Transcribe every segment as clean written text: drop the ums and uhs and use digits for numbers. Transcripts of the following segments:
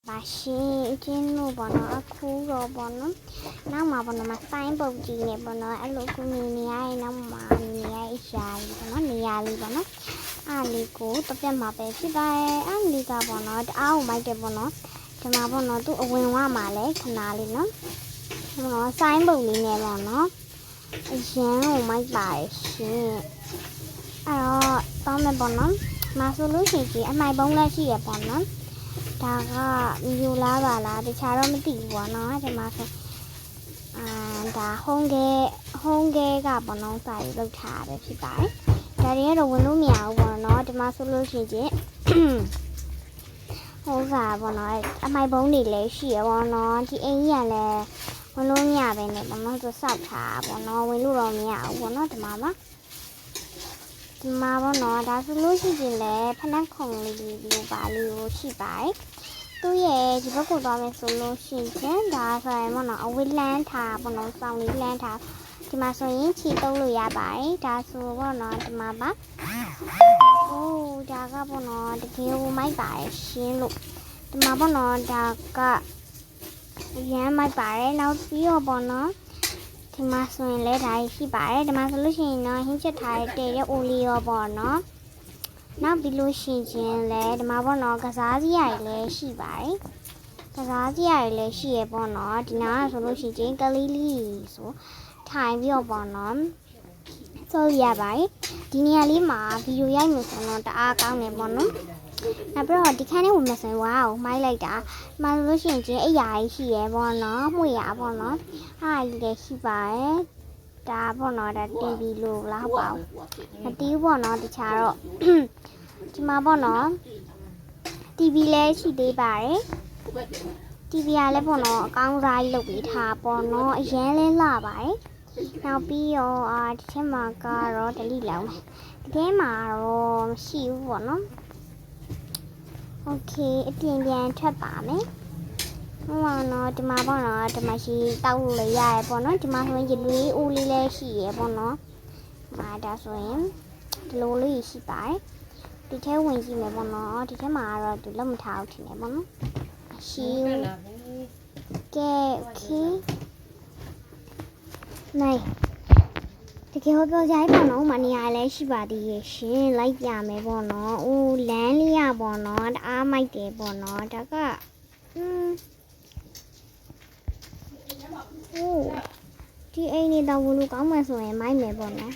Machine no bono a cool bono. Now my bono my fine bogi bono a local mini no mania shall bono nearly bono. Ali go to the mappy by and liga bono out my bono. The mabono to a win one male canali no. No sign bogi bono. A general might buy she. Tom bono. My solution and my bone she upon them. ဒါကမြူလားပါလားတခြားတော့မသိဘူးပေါ့နော်ဒီမှာဆိုဒါဟုံးခဲကပေါ့နော်စာရေးလောက်ထားပဲဖြစ်ပါတယ်ဒါတွေကတော့ဝင်လို့မရဘူးပေါ့နော်ဒီမှာဆိုလို့ရှိရင်ဟိုကပေါ့နော်အမိုက်ဘုံတွေလည်းရှိရပေါ့နော်ဒီအိမ်ကြီးကလည်းဝင်လို့မရပဲနဲ့ပေါ့နော်သူစောက်ထားပေါ့နော်ဝင်လို့တော့မရဘူးပေါ့နော်ဒီမှာပေါ့နော်ဒါဆိုလို့ရှိရင်လည်းဖနက်ခုံလေးလိုပါလေးကိုရှိပါတယ်သူရဲ့ဒီဘက်ကိုသွားမယ်ဆိုလို့ရှိရင်ဒါဆိုရင်ပေါ့နော်အဝေးလန်းထားပေါ့နော်စောင်းလေးလန်းထားဒီမှာဆိုရင်ခြေတုပ်လို့ရပါတယ်ဒါဆိုပေါ့နော်ဒီမှာပါအိုးဒါကပေါ့နော်တကယ်ကိုမိုက်ပါတယ်ရှင်းလို့ဒီမှာပေါ့နော်ဒါကရမ်းမိုက်ပါတယ်နောက်ပြီးတော့ပေါ့နော်ဒီမှာဆိုရင်လည်းဒါရှိပါတယ်ဒီမှာဆိုလို့ရှိရင်တော့ဟင်းချက်ထားတဲ့အိုလီရောပေါ့နော်နောက်ပြီးလို့ရှိရင်လည်းဒီမှာပေါ့နော်ကစားစရာတွေလည်းရှိပါတယ်ကစားစရာတွေလည်းရှိရပေါ့နော်ဒီနားဆိုလို့ရှိရင်ကလေးလေးဆိုထိုင်ပြီးတော့ပေါ့နော်ဆိုရပါတယ်ဒီနေရာလေးမှာဗီဒီယိုရိုက်မယ်ဆိုတော့တအားကောင်းတယ်ပေါ့နော်နောက်ပြီးတော့ဒီခန်းလေးဝင်မယ်ဆိုရင်ဝါးကိုမိုက်လိုက်တာမှဆိုလို့ရှိရင်အိယာကြီးရှိရပေါ့နော်မှုရပေါ့နော်အားကြီးလည်းရှိပါတယ်ဒါပေါ့နော်ဒါ TV လို့လားဟုတ်ပါဘူးမတီးပေါ့နော်တခြားတော့ဒီမှာပေါ့နော် TV လည်းရှိသေးပါတယ် TV ကလည်းပေါ့နော်အကောင်းစားကြီးလုပ်ပြီးထားပေါ့နော်အရန်လဲလှပါတယ်နောက်ပြီးတော့ဒီထဲမှာကတော့ဒလိလောင်းဒီထဲမှာတော့မရှိဘူးပေါ့နော်โอเคအပြင်ပြန်ထပ်ပါမယ်ဟိုကတော့ဒီမှာပေါ့နော်ဒီမှာရှိတောက်လို့လည်းရရပေါ့နော်ဒီမှာဆိုရင်ရေလွေးအိုးလေးလည်းရှိရပေါ့နော်ဒါဆိုရင်ဒီလိုလေးရှိပါတယ်ဒီထဲဝင်ကြည့်မယ်ပေါ့နော်ဒီထဲမှာကတော့သူလက်မထားဘူးထင်တယ်ပေါ့နော်ရှိကဲโอเคနိုင်တကယ်ပြောကြရပေါ့နော်မနေရလဲရှိပါသေးရဲ့ရှင်လိုက်ပြမယ်ပေါ့နော်အိုးလမ်းလေးရပေါ့နော်တအားမိုက်တယ်ပေါ့နော်ဒါကအိုးဒီအိမ်နေတော့ဘလို့ကောင်းမှဆိုရင်မိုက်မယ်ပေါ့နော်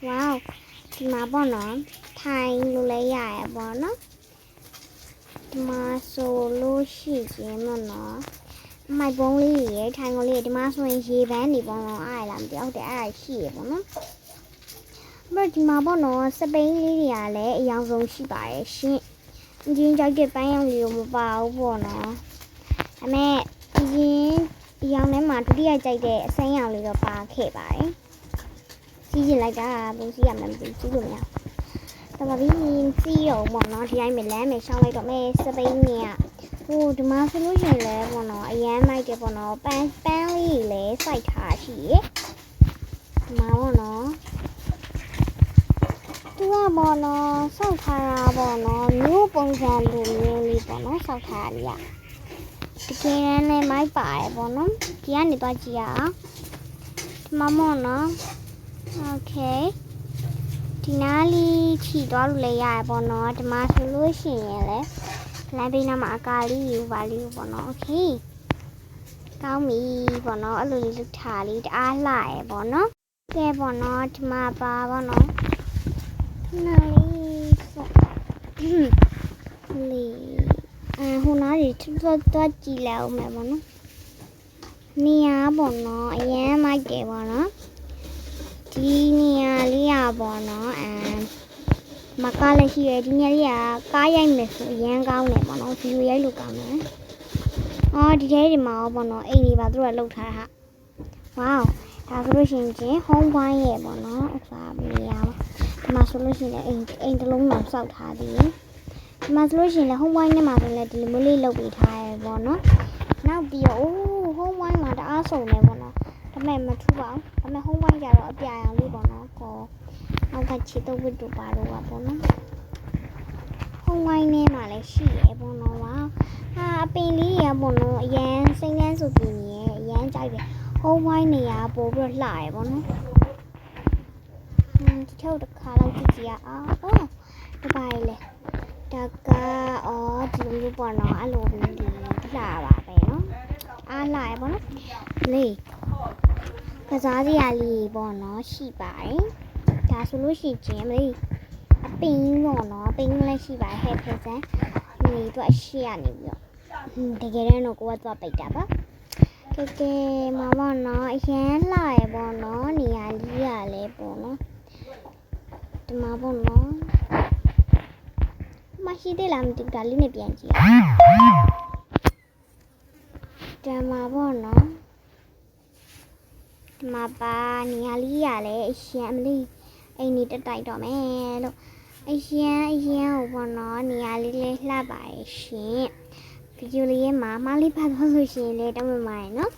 ဝေါဒီမှာပေါ့နော်ထိုင်လို့လည်းရရပေါ့နော်ဒီမှာဆိုလို့ရှိရင်ပေါ့နော်မိုက်ပုံးလေးရေထိုင်ကုန်လေးဒီမှာဆိုရင်ရေပန်းနေပေါ့နော်အားရလားမသိဟုတ်တယ်အားရရှိရပေါ့နော်ဒီမှာပေါ့နော်စပိန်လေးတွေကလည်းအယောင်ဆုံးရှိပါတယ်ရှင်အချင်းကြောက်တဲ့ပန်းရောင်လေးကိုမပါဘူးပေါ့နော်ဒါပေမဲ့ဒီအယောင်ထဲမှာဒုတိယကြိုက်တဲ့အစိမ်းရောင်လေးတော့ပါခဲ့ပါတယ်စီးရင်လိုက်တာဘယ်စီးရမှန်းမသိဘူးလို့မရတော့ဘာပြီးစီးရုံပေါ့နော်ဒီတိုင်းပဲလမ်းပဲရှောင်းလိုက်တော့မဲစပိန်ကြီးကဟိုဒီမှာဆိုလို့ရှိရင်လည်းပေါ့နော်အရန်မိုက်တယ်ပေါ့နော်ပန်းလေးလည်းစိုက်ထားရှိရဒီမှာပေါ့နော်သူကပေါ့နော်ဆောက်ထားတာပေါ့နော်မျိုးပုံစံလိုမျိုးလေးပေါ့နော်ဆောက်ထားရတကယ်လည်းမိုက်ပါတယ်ပေါ့နော်ဒီကနေတော့ကြည့်ရအောင်ဒီမှာပေါ့နော်โอเคဒီနားလေးခြိသွားလို့လည်းရရပေါ့နော်ဒီမှာဆိုလို့ရှိရင်လည်းလမ်းဘေးနားမှာအကာလေးယူပါလေးပေါ့နော်โอเคကောင်းပြီပေါ့နော်အဲ့လိုလေးလုပ်ထားလေးတအားလှရပေါ့နော်ကဲပေါ့နော်ဒီမှာပါပေါ့နော်နားလေးဆိုလေဟိုနားလေးတော့ကြည့်လိုက်အောင်မယ်ပေါ့နော်နေရာပေါ့နော်အရန်မိုက်တယ်ပေါ့နော်ဒီနေရာလေးရပေါ့နော်မကားလည်းရှိရဒီနေရာလေးကကားရိုက်မယ်ဆိုအရန်ကောင်းတယ်ပေါ့နော်ဗီဒီယိုရိုက်လို့ကောင်းတယ်ဒီထဲဒီမှာပေါ့နော်အိမ်ကြီးပါသူတို့ကလှုပ်ထားတာဝေါဒါဆိုလို့ရှိရင် home wine ရဲ့ပေါ့နော်အစားနေရာပါဒီမှာဆိုလို့ရှိရင်အိမ်တစ်လုံးလုံးစောက်ထားသည်ဒီမှာဆိုလို့ရှိရင်လည်း home wine နဲ့မှာဆိုလည်းဒီလိုမျိုးလေးလုပ်ပေးထားရပေါ့နော်နောက်ပြီးတော့ home wine မှာတအားစုံတယ်ပေါ့နော်ဒါပေမဲ့မထူပါဘူးဒါပေမဲ့ home wine ကြတော့အပြာရောင်လေးပေါ့နော်နောက်ကချီတော့ဝစ်တို့ပါတော့ပါပေါ့နော် home wine နဲ့မှာလည်းရှိရ home wine နေရပို့ပြီးတော့လှရပေါ့နော်ဒီထောက်တစ်ခါလောက်ကြည့်ကြည့်ရအောင်တပိုင်းလေဒါကဒီလိုမျိုးပေါ့နော်အဲ့လိုလေးလှပါပဲနော်အားလှရပေါ့နော်လေကစားစရာလေးပေါ့နော်ရှိပါတယ်ဒါဆိုလို့ရှိချင်းမလေးအပင်းပေါ့နော်ပင်းလည်းရှိပါတယ်ဟဲ့ဖက်စံဒီတော့ရှိရနေပြီးတော့တကယ်တော့ကိုကသွားပိတ်တာပါကဲမမနော်အရန်လှရပေါ့နော်နေရာလေးရလဲပေါ့နော်ဒီမှာပေါ့နော်မရှိသေးလားမသိဘူးဒါလေးနဲ့ပြန်ကြည့်ဒီမှာပေါ့နော်ဒီမှာပါနေရာလေးရလဲအရန်အမလေးအိမ်နေတက်တိုက်တော့မယ်လို့အရန်ကိုပေါ့နော်နေရာလေးလေးလှပါရဲ့ရှင်ဗီဒီယိုလေးမှာမလေးဖတ်လို့ဆိုရှင်လေတောင်းပန်ပါတယ်နော်